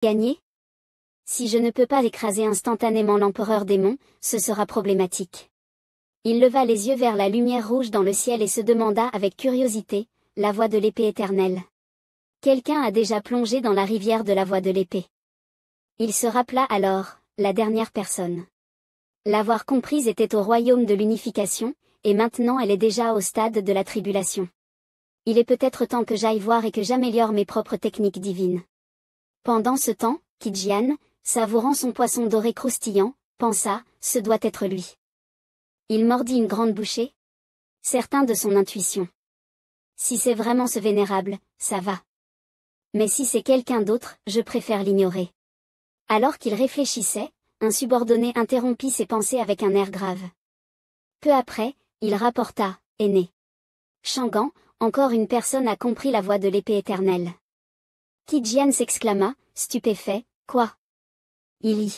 Gagner? Si je ne peux pas écraser instantanément l'empereur démon, ce sera problématique. Il leva les yeux vers la lumière rouge dans le ciel et se demanda avec curiosité, la voie de l'épée éternelle. Quelqu'un a déjà plongé dans la rivière de la voie de l'épée. Il se rappela alors, la dernière personne. L'avoir comprise était au royaume de l'unification, et maintenant elle est déjà au stade de la tribulation. Il est peut-être temps que j'aille voir et que j'améliore mes propres techniques divines. Pendant ce temps, Kijian, savourant son poisson doré croustillant, pensa, ce doit être lui. Il mordit une grande bouchée. Certain de son intuition. Si c'est vraiment ce vénérable, ça va. Mais si c'est quelqu'un d'autre, je préfère l'ignorer. Alors qu'il réfléchissait, un subordonné interrompit ses pensées avec un air grave. Peu après, il rapporta, aîné. Shangan, encore une personne a compris la voie de l'épée éternelle. Kijian s'exclama, stupéfait, quoi? Il y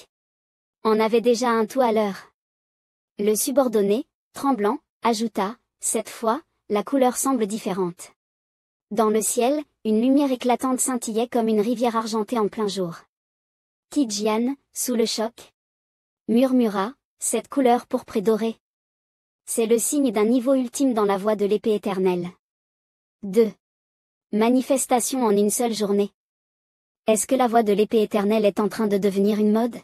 en avait déjà un tout à l'heure. Le subordonné, tremblant, ajouta, cette fois, la couleur semble différente. Dans le ciel, une lumière éclatante scintillait comme une rivière argentée en plein jour. Kijian, sous le choc, murmura, cette couleur pourpre et dorée. C'est le signe d'un niveau ultime dans la voie de l'épée éternelle. 2. Manifestation en une seule journée. Est-ce que la voie de l'épée éternelle est en train de devenir une mode?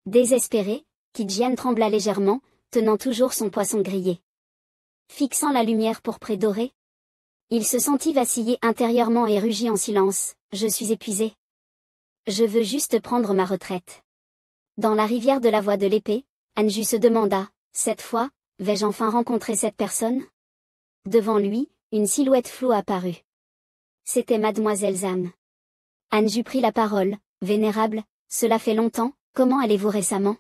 Désespéré, Kijian trembla légèrement, tenant toujours son poisson grillé. Fixant la lumière pourpre et dorée, il se sentit vaciller intérieurement et rugit en silence, je suis épuisé. Je veux juste prendre ma retraite. Dans la rivière de la voie de l'épée, Anju se demanda, cette fois, vais-je enfin rencontrer cette personne? Devant lui, une silhouette floue apparut. C'était Mademoiselle Zam. Anju prit la parole, vénérable, cela fait longtemps, comment allez-vous récemment?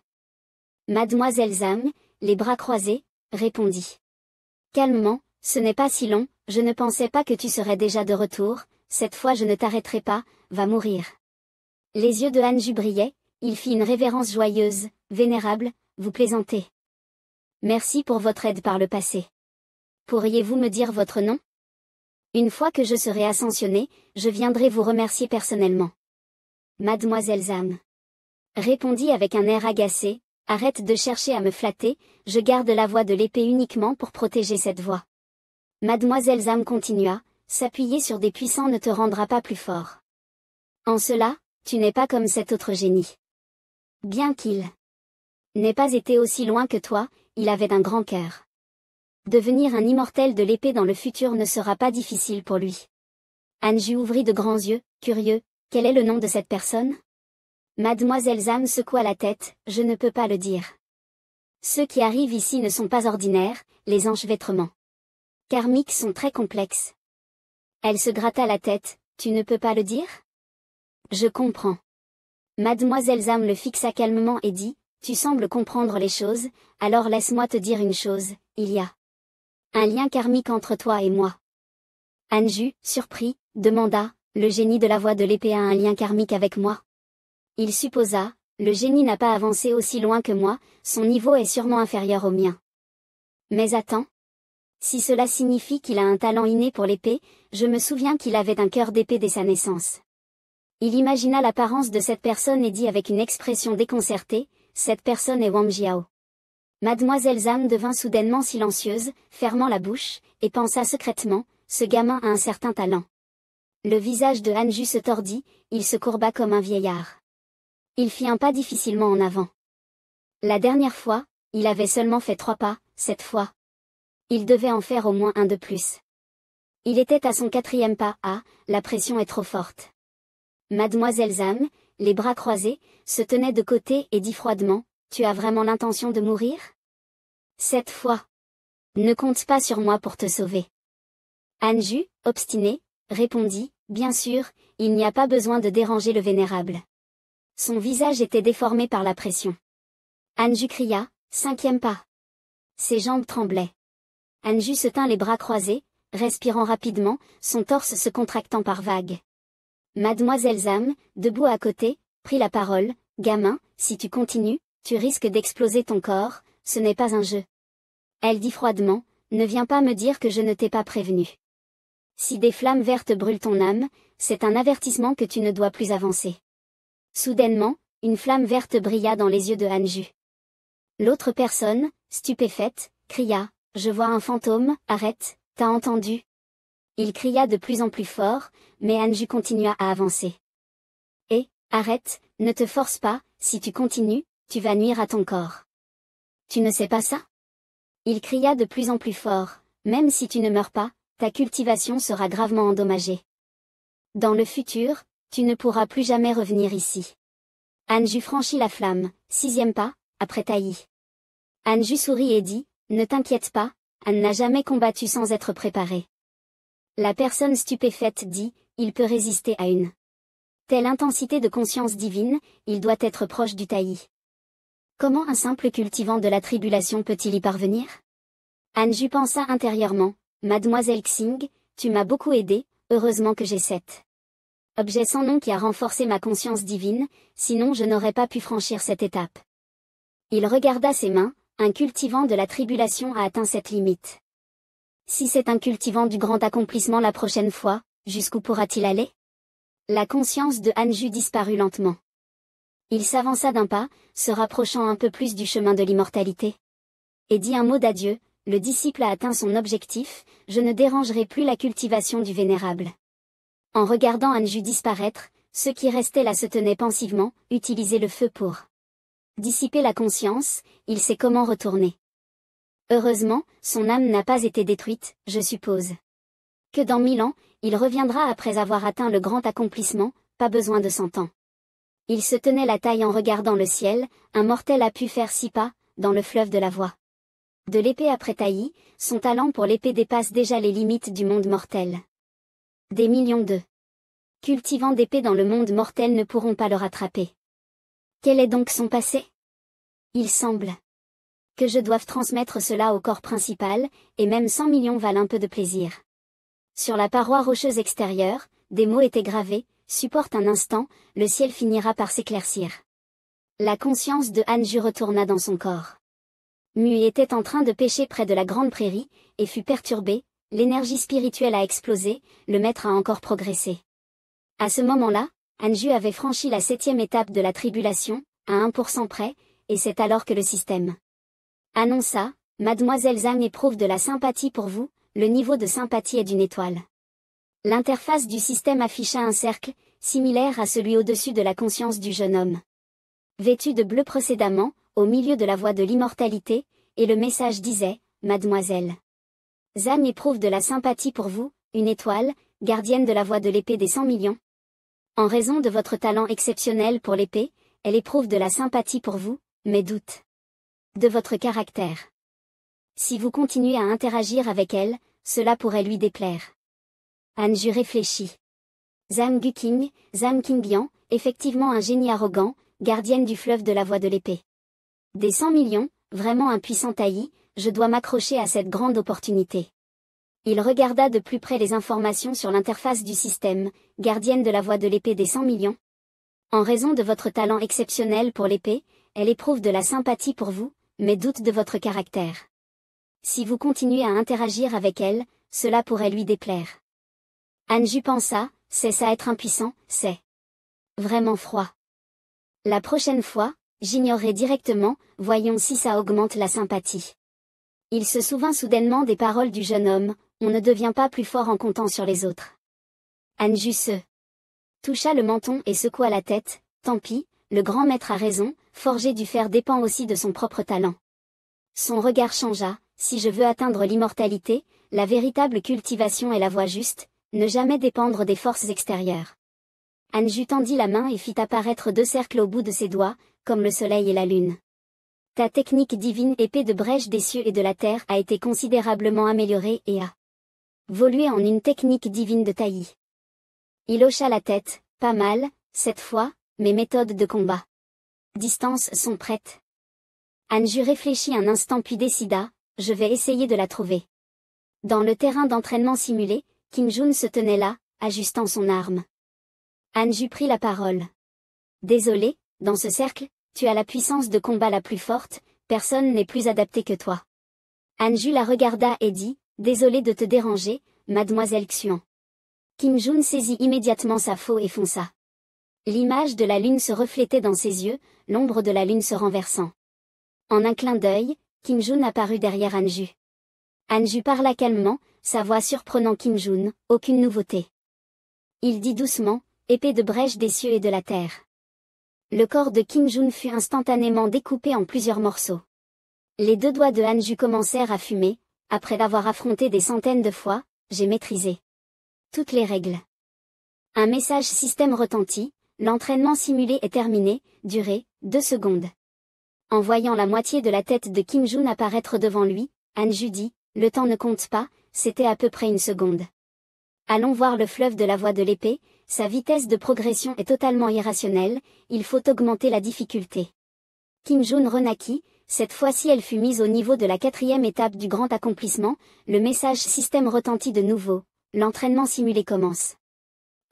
Mademoiselle Zam, les bras croisés, répondit. Calmement, ce n'est pas si long, je ne pensais pas que tu serais déjà de retour, cette fois je ne t'arrêterai pas, va mourir. Les yeux de Anju brillaient, il fit une révérence joyeuse, vénérable, vous plaisantez. Merci pour votre aide par le passé. Pourriez-vous me dire votre nom? Une fois que je serai ascensionné, je viendrai vous remercier personnellement. Mademoiselle Zam. Répondit avec un air agacé, arrête de chercher à me flatter, je garde la voie de l'épée uniquement pour protéger cette voie. Mademoiselle Zam continua, s'appuyer sur des puissants ne te rendra pas plus fort. En cela, tu n'es pas comme cet autre génie. Bien qu'il n'ait pas été aussi loin que toi, il avait un grand cœur. Devenir un immortel de l'épée dans le futur ne sera pas difficile pour lui. Anju ouvrit de grands yeux, curieux, quel est le nom de cette personne? Mademoiselle Zam secoua la tête, je ne peux pas le dire. Ceux qui arrivent ici ne sont pas ordinaires, les enchevêtrements karmiques sont très complexes. Elle se gratta la tête, tu ne peux pas le dire? Je comprends. Mademoiselle Zam le fixa calmement et dit, tu sembles comprendre les choses, alors laisse-moi te dire une chose, il y a un lien karmique entre toi et moi. Anju, surpris, demanda, le génie de la voie de l'épée a un lien karmique avec moi? Il supposa, le génie n'a pas avancé aussi loin que moi, son niveau est sûrement inférieur au mien. Mais attends. Si cela signifie qu'il a un talent inné pour l'épée, je me souviens qu'il avait un cœur d'épée dès sa naissance. Il imagina l'apparence de cette personne et dit avec une expression déconcertée, cette personne est Wang Jiao. Mademoiselle Zam devint soudainement silencieuse, fermant la bouche, et pensa secrètement, ce gamin a un certain talent. Le visage de Anju se tordit, il se courba comme un vieillard. Il fit un pas difficilement en avant. La dernière fois, il avait seulement fait 3 pas, cette fois. Il devait en faire au moins un de plus. Il était à son 4e pas, la pression est trop forte. Mademoiselle Zam, les bras croisés, se tenait de côté et dit froidement, tu as vraiment l'intention de mourir? Cette fois. Ne compte pas sur moi pour te sauver. Anju, obstiné, répondit, bien sûr, il n'y a pas besoin de déranger le vénérable. Son visage était déformé par la pression. Anju cria, 5e pas. Ses jambes tremblaient. Anju se tint les bras croisés, respirant rapidement, son torse se contractant par vagues. Mademoiselle Zam, debout à côté, prit la parole, gamin, si tu continues, tu risques d'exploser ton corps, ce n'est pas un jeu. Elle dit froidement, ne viens pas me dire que je ne t'ai pas prévenu. Si des flammes vertes brûlent ton âme, c'est un avertissement que tu ne dois plus avancer. Soudainement, une flamme verte brilla dans les yeux de Anju. L'autre personne, stupéfaite, cria, « Je vois un fantôme, arrête, t'as entendu ?» Il cria de plus en plus fort, mais Anju continua à avancer. « Eh, arrête, ne te force pas, si tu continues, tu vas nuire à ton corps. Tu ne sais pas ça ?» Il cria de plus en plus fort, « Même si tu ne meurs pas, ta cultivation sera gravement endommagée. Dans le futur, tu ne pourras plus jamais revenir ici. » Anju franchit la flamme, 6e pas, après Taï. Anju sourit et dit, « Ne t'inquiète pas, Anne n'a jamais combattu sans être préparée. » La personne stupéfaite dit, « Il peut résister à une telle intensité de conscience divine, il doit être proche du Taï. Comment un simple cultivant de la tribulation peut-il y parvenir ?» Anju pensa intérieurement, « Mademoiselle Xing, tu m'as beaucoup aidé, heureusement que j'ai cet objet sans nom qui a renforcé ma conscience divine, sinon je n'aurais pas pu franchir cette étape. » Il regarda ses mains, un cultivant de la tribulation a atteint cette limite. Si c'est un cultivant du grand accomplissement la prochaine fois, jusqu'où pourra-t-il aller? La conscience de Anju disparut lentement. Il s'avança d'un pas, se rapprochant un peu plus du chemin de l'immortalité. Et dit un mot d'adieu, le disciple a atteint son objectif, je ne dérangerai plus la cultivation du vénérable. En regardant Anju disparaître, ceux qui restaient là se tenaient pensivement, utiliser le feu pour dissiper la conscience, il sait comment retourner. Heureusement, son âme n'a pas été détruite, je suppose. Que dans 1000 ans, il reviendra après avoir atteint le grand accomplissement, pas besoin de 100 ans. Il se tenait la taille en regardant le ciel, un mortel a pu faire 6 pas, dans le fleuve de la voie. De l'épée après Taï, son talent pour l'épée dépasse déjà les limites du monde mortel. Des millions de cultivants d'épée dans le monde mortel ne pourront pas le rattraper. Quel est donc son passé? Il semble que je doive transmettre cela au corps principal, et même 100 millions valent un peu de plaisir. Sur la paroi rocheuse extérieure, des mots étaient gravés, supporte un instant, le ciel finira par s'éclaircir. La conscience de Anju retourna dans son corps. Mui était en train de pêcher près de la grande prairie, et fut perturbé, l'énergie spirituelle a explosé, le maître a encore progressé. À ce moment-là, Anju avait franchi la 7e étape de la tribulation, à 1% près, et c'est alors que le système annonça, « Mademoiselle Zhang éprouve de la sympathie pour vous, le niveau de sympathie est d'une étoile. » L'interface du système afficha un cercle, similaire à celui au-dessus de la conscience du jeune homme. Vêtu de bleu précédemment, au milieu de la voie de l'immortalité, et le message disait, « Mademoiselle Zhang éprouve de la sympathie pour vous, une étoile, gardienne de la voie de l'épée des 100 millions. En raison de votre talent exceptionnel pour l'épée, elle éprouve de la sympathie pour vous, mais doute de votre caractère. Si vous continuez à interagir avec elle, cela pourrait lui déplaire. » Anju réfléchit. Zhang Guqing, Zhang Qingliang, effectivement un génie arrogant, gardienne du fleuve de la voie de l'épée. Des 100 millions, vraiment un puissant Taï, je dois m'accrocher à cette grande opportunité. Il regarda de plus près les informations sur l'interface du système, gardienne de la voie de l'épée des 100 millions. En raison de votre talent exceptionnel pour l'épée, elle éprouve de la sympathie pour vous, mais doute de votre caractère. Si vous continuez à interagir avec elle, cela pourrait lui déplaire. Anju pensa, c'est ça être impuissant, c'est vraiment froid. La prochaine fois, j'ignorerai directement, voyons si ça augmente la sympathie. Il se souvint soudainement des paroles du jeune homme, on ne devient pas plus fort en comptant sur les autres. Anju se toucha le menton et secoua la tête, tant pis, le grand maître a raison, forger du fer dépend aussi de son propre talent. Son regard changea, si je veux atteindre l'immortalité, la véritable cultivation est la voie juste, ne jamais dépendre des forces extérieures. Anju tendit la main et fit apparaître 2 cercles au bout de ses doigts, comme le soleil et la lune. Ta technique divine épée de brèche des cieux et de la terre a été considérablement améliorée et a évolué en une technique divine de Taï. Il hocha la tête, pas mal, cette fois, mes méthodes de combat. Distances sont prêtes. Anju réfléchit un instant puis décida, je vais essayer de la trouver. Dans le terrain d'entraînement simulé, Kim Jun se tenait là, ajustant son arme. Anju prit la parole. Désolé, dans ce cercle, tu as la puissance de combat la plus forte, personne n'est plus adapté que toi. Anju la regarda et dit, désolé de te déranger, mademoiselle Xuan. Kim Jun saisit immédiatement sa faux et fonça L'image de la lune se reflétait dans ses yeux, l'ombre de la lune se renversant. En un clin d'œil, Kim Jun apparut derrière Anju. Anju parla calmement, sa voix surprenant Kim Jun, aucune nouveauté. Il dit doucement, épée de brèche des cieux et de la terre. Le corps de Kim Jun fut instantanément découpé en plusieurs morceaux. Les deux doigts de Anju commencèrent à fumer, après l'avoir affronté des centaines de fois, j'ai maîtrisé toutes les règles. Un message système retentit, l'entraînement simulé est terminé, durée, 2 secondes. En voyant la moitié de la tête de Kim Jun apparaître devant lui, Anju dit, le temps ne compte pas, c'était à peu près 1 seconde. Allons voir le fleuve de la voie de l'épée, sa vitesse de progression est totalement irrationnelle, il faut augmenter la difficulté. Kim Jun renaquit, cette fois-ci elle fut mise au niveau de la 4e étape du grand accomplissement, le message système retentit de nouveau, l'entraînement simulé commence.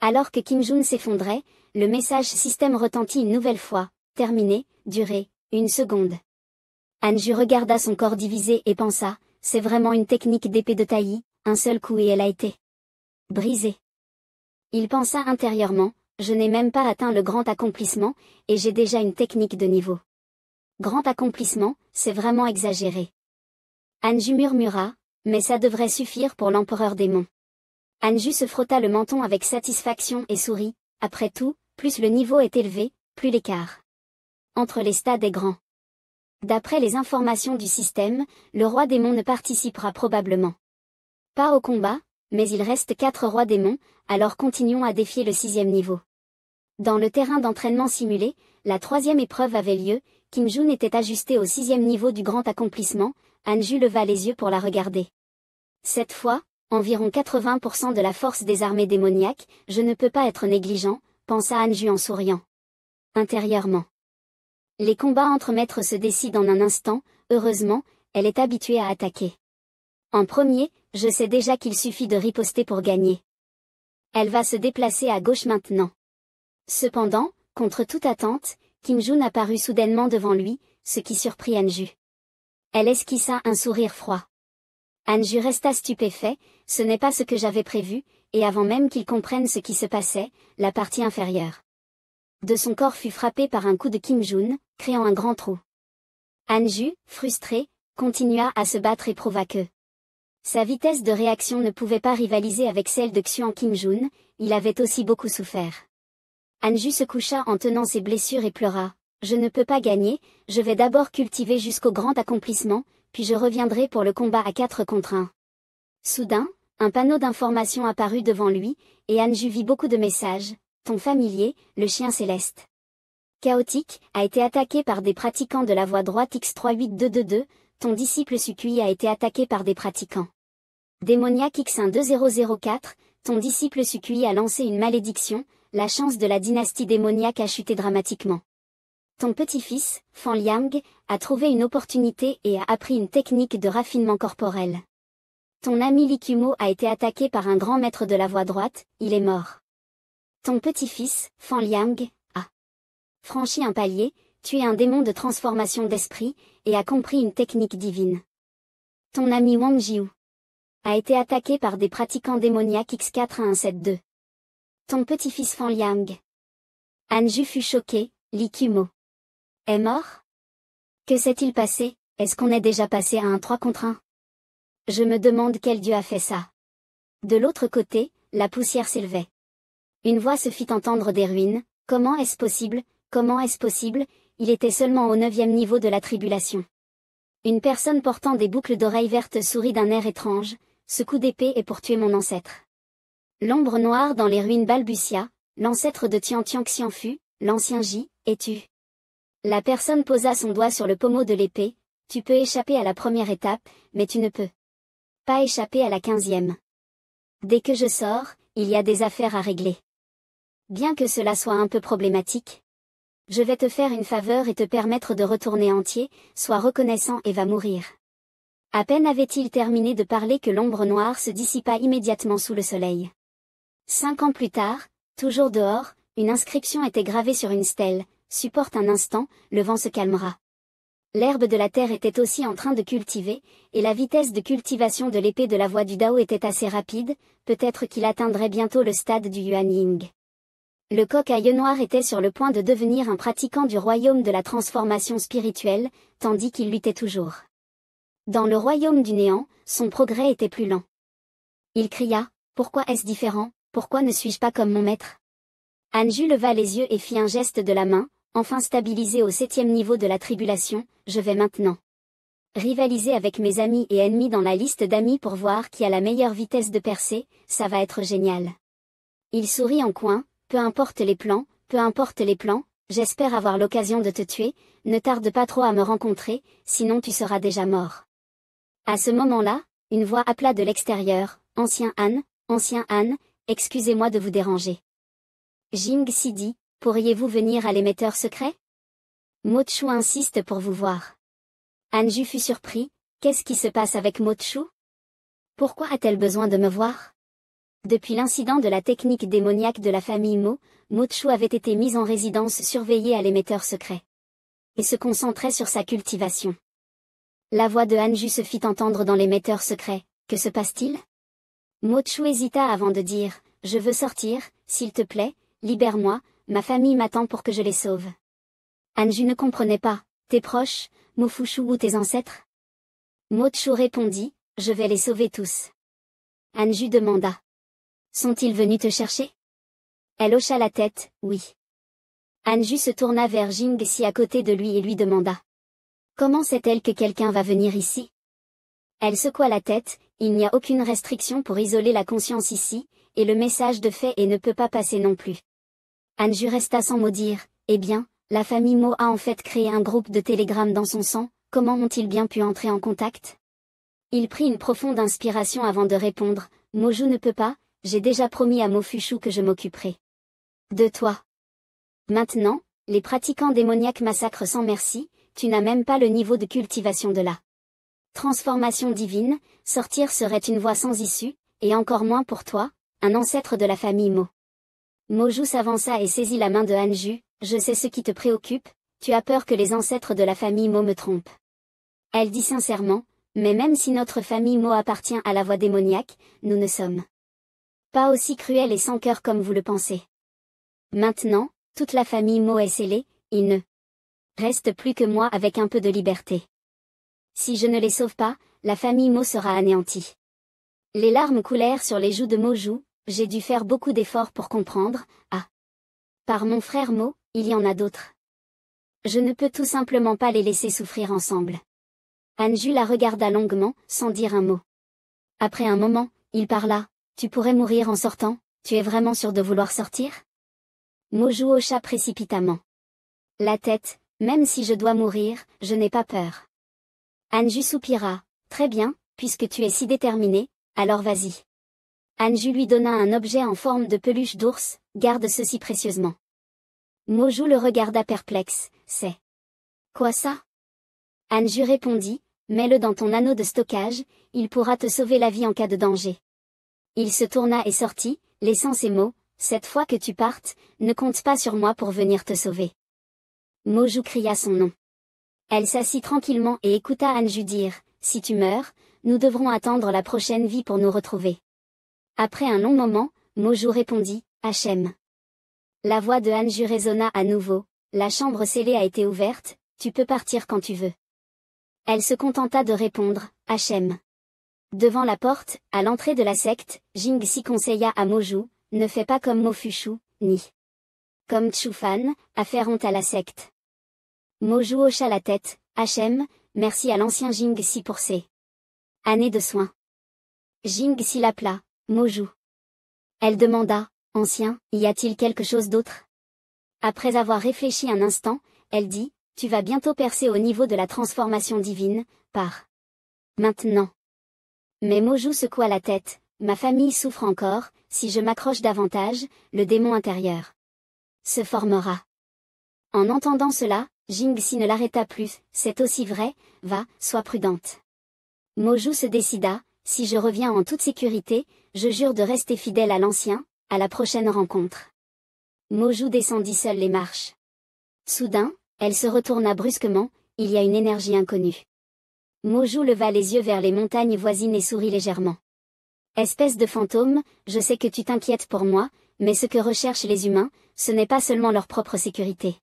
Alors que Kim Jun s'effondrait, le message système retentit une nouvelle fois, terminé, durée, 1 seconde. Anju regarda son corps divisé et pensa, c'est vraiment une technique d'épée de taillis, un seul coup et elle a été brisée. Il pensa intérieurement, je n'ai même pas atteint le grand accomplissement, et j'ai déjà une technique de niveau. Grand accomplissement, c'est vraiment exagéré. Anju murmura, mais ça devrait suffire pour l'empereur démon. Anju se frotta le menton avec satisfaction et sourit, après tout, plus le niveau est élevé, plus l'écart entre les stades est grand. D'après les informations du système, le roi démon ne participera probablement pas au combat, mais il reste 4 rois démons, alors continuons à défier le 6e niveau. Dans le terrain d'entraînement simulé, la 3e épreuve avait lieu, Kim Jun était ajusté au 6e niveau du grand accomplissement, Anju leva les yeux pour la regarder. Cette fois, environ 80% de la force des armées démoniaques, je ne peux pas être négligent, pensa Anju en souriant. Intérieurement. Les combats entre maîtres se décident en un instant, heureusement, elle est habituée à attaquer. En premier, je sais déjà qu'il suffit de riposter pour gagner. Elle va se déplacer à gauche maintenant. Cependant, contre toute attente, Kim Jun apparut soudainement devant lui, ce qui surprit Anju. Elle esquissa un sourire froid. Anju resta stupéfait, ce n'est pas ce que j'avais prévu, et avant même qu'il comprenne ce qui se passait, la partie inférieure de son corps fut frappée par un coup de Kim Jun, créant un grand trou. Anju, frustré, continua à se battre et prouva que sa vitesse de réaction ne pouvait pas rivaliser avec celle de Xuan Kim Jun, il avait aussi beaucoup souffert. Anju se coucha en tenant ses blessures et pleura, je ne peux pas gagner, je vais d'abord cultiver jusqu'au grand accomplissement, puis je reviendrai pour le combat à 4 contre 1. Soudain, un panneau d'information apparut devant lui, et Anju vit beaucoup de messages. Ton familier, le chien céleste chaotique, a été attaqué par des pratiquants de la voie droite X38222, ton disciple Sukui a été attaqué par des pratiquants démoniaques X12004, ton disciple Sukui a lancé une malédiction, la chance de la dynastie démoniaque a chuté dramatiquement. Ton petit-fils, Fan Liang, a trouvé une opportunité et a appris une technique de raffinement corporel. Ton ami Likumo a été attaqué par un grand maître de la voie droite, il est mort. Ton petit-fils, Fan Liang, a franchi un palier, tué un démon de transformation d'esprit, et a compris une technique divine. Ton ami Wang Jiu a été attaqué par des pratiquants démoniaques X4172. Ton petit-fils Fan Liang. Anju fut choqué, Likumo est mort? Que s'est-il passé, est-ce qu'on est déjà passé à un 3 contre 1? Je me demande quel dieu a fait ça. De l'autre côté, la poussière s'élevait. Une voix se fit entendre des ruines, comment est-ce possible, il était seulement au 9e niveau de la tribulation. Une personne portant des boucles d'oreilles vertes sourit d'un air étrange, ce coup d'épée est pour tuer mon ancêtre. L'ombre noire dans les ruines balbutia, l'ancêtre de Tian Tian Xianfu, l'ancien J, es-tu? La personne posa son doigt sur le pommeau de l'épée, tu peux échapper à la première étape, mais tu ne peux pas échapper à la 15e. Dès que je sors, il y a des affaires à régler. Bien que cela soit un peu problématique, je vais te faire une faveur et te permettre de retourner entier, sois reconnaissant et va mourir. À peine avait-il terminé de parler que l'ombre noire se dissipa immédiatement sous le soleil. 5 ans plus tard, toujours dehors, une inscription était gravée sur une stèle, supporte un instant, le vent se calmera. L'herbe de la terre était aussi en train de cultiver, et la vitesse de cultivation de l'épée de la voie du Dao était assez rapide, peut-être qu'il atteindrait bientôt le stade du Yuan Ying. Le coq-œil noir était sur le point de devenir un pratiquant du royaume de la transformation spirituelle, tandis qu'il luttait toujours. Dans le royaume du néant, son progrès était plus lent. Il cria, « Pourquoi est-ce différent, pourquoi ne suis-je pas comme mon maître ?» Anju leva les yeux et fit un geste de la main, enfin stabilisé au 7e niveau de la tribulation, je vais maintenant rivaliser avec mes amis et ennemis dans la liste d'amis pour voir qui a la meilleure vitesse de percée, ça va être génial. Il sourit en coin, peu importe les plans, j'espère avoir l'occasion de te tuer, ne tarde pas trop à me rencontrer, sinon tu seras déjà mort. À ce moment-là, une voix appela de l'extérieur, Ancien Han, excusez-moi de vous déranger. Jing-si dit, pourriez-vous venir à l'émetteur secret? Mo-Chu insiste pour vous voir. Anju fut surpris, qu'est-ce qui se passe avec Mo-Chu? Pourquoi a-t-elle besoin de me voir? Depuis l'incident de la technique démoniaque de la famille Mo-Chu avait été mise en résidence surveillée à l'émetteur secret. Et se concentrait sur sa cultivation. La voix de Anju se fit entendre dans l'émetteur secret, que se passe-t-il? Mo-Chu hésita avant de dire, je veux sortir, s'il te plaît, libère-moi, ma famille m'attend pour que je les sauve. Anju ne comprenait pas, tes proches, Mo-Fu-Shu ou tes ancêtres? Mo-Chu répondit, je vais les sauver tous. Anju demanda. Sont-ils venus te chercher? Elle hocha la tête, oui. Anju se tourna vers Jing-si à côté de lui et lui demanda. Comment sait-elle que quelqu'un va venir ici? Elle secoua la tête, il n'y a aucune restriction pour isoler la conscience ici, et le message de fait et ne peut pas passer non plus. Anju resta sans mot dire, eh bien, la famille Mo a en fait créé un groupe de télégrammes dans son sang, comment ont-ils bien pu entrer en contact? Il prit une profonde inspiration avant de répondre, Moju ne peut pas, j'ai déjà promis à Mo-Fu-Shu que je m'occuperai de toi. Maintenant, les pratiquants démoniaques massacrent sans merci, tu n'as même pas le niveau de cultivation de la transformation divine, sortir serait une voie sans issue, et encore moins pour toi, un ancêtre de la famille Mo. Moju s'avança et saisit la main de Anju, je sais ce qui te préoccupe, tu as peur que les ancêtres de la famille Mo me trompent. Elle dit sincèrement, mais même si notre famille Mo appartient à la voie démoniaque, nous ne sommes pas aussi cruels et sans cœur comme vous le pensez. Maintenant, toute la famille Mo est scellée, il ne reste plus que moi avec un peu de liberté. Si je ne les sauve pas, la famille Mo sera anéantie. Les larmes coulèrent sur les joues de Moju, j'ai dû faire beaucoup d'efforts pour comprendre, par mon frère Mo, il y en a d'autres. Je ne peux tout simplement pas les laisser souffrir ensemble. Anju la regarda longuement, sans dire un mot. Après un moment, il parla, tu pourrais mourir en sortant, tu es vraiment sûr de vouloir sortir? Moju hocha précipitamment la tête, même si je dois mourir, je n'ai pas peur. Anju soupira, très bien, puisque tu es si déterminé, alors vas-y. Anju lui donna un objet en forme de peluche d'ours, garde ceci précieusement. Moju le regarda perplexe, c'est quoi ça? Anju répondit, mets-le dans ton anneau de stockage, il pourra te sauver la vie en cas de danger. Il se tourna et sortit, laissant ces mots, cette fois que tu partes, ne compte pas sur moi pour venir te sauver. Moju cria son nom. Elle s'assit tranquillement et écouta Anju dire, si tu meurs, nous devrons attendre la prochaine vie pour nous retrouver. Après un long moment, Moju répondit, Hachem. La voix de Anju résonna à nouveau, la chambre scellée a été ouverte, tu peux partir quand tu veux. Elle se contenta de répondre, Hachem. Devant la porte, à l'entrée de la secte, Jing-si conseilla à Moju, ne fais pas comme Mo-Fu-Shu, ni comme Chu-Fan, à faire honte à la secte. Moju hocha la tête, Hachem, merci à l'ancien Jing-si pour ses années de soins. Jing-si l'appela, Moju. Elle demanda, ancien, y a-t-il quelque chose d'autre? Après avoir réfléchi un instant, elle dit, tu vas bientôt percer au niveau de la transformation divine, par maintenant. Mais Moju secoua la tête, ma famille souffre encore, si je m'accroche davantage, le démon intérieur se formera. En entendant cela, Jing-si ne l'arrêta plus, c'est aussi vrai, va, sois prudente. Moju se décida, si je reviens en toute sécurité, je jure de rester fidèle à l'ancien, à la prochaine rencontre. Moju descendit seule les marches. Soudain, elle se retourna brusquement, il y a une énergie inconnue. Moju leva les yeux vers les montagnes voisines et sourit légèrement. Espèce de fantôme, je sais que tu t'inquiètes pour moi, mais ce que recherchent les humains, ce n'est pas seulement leur propre sécurité.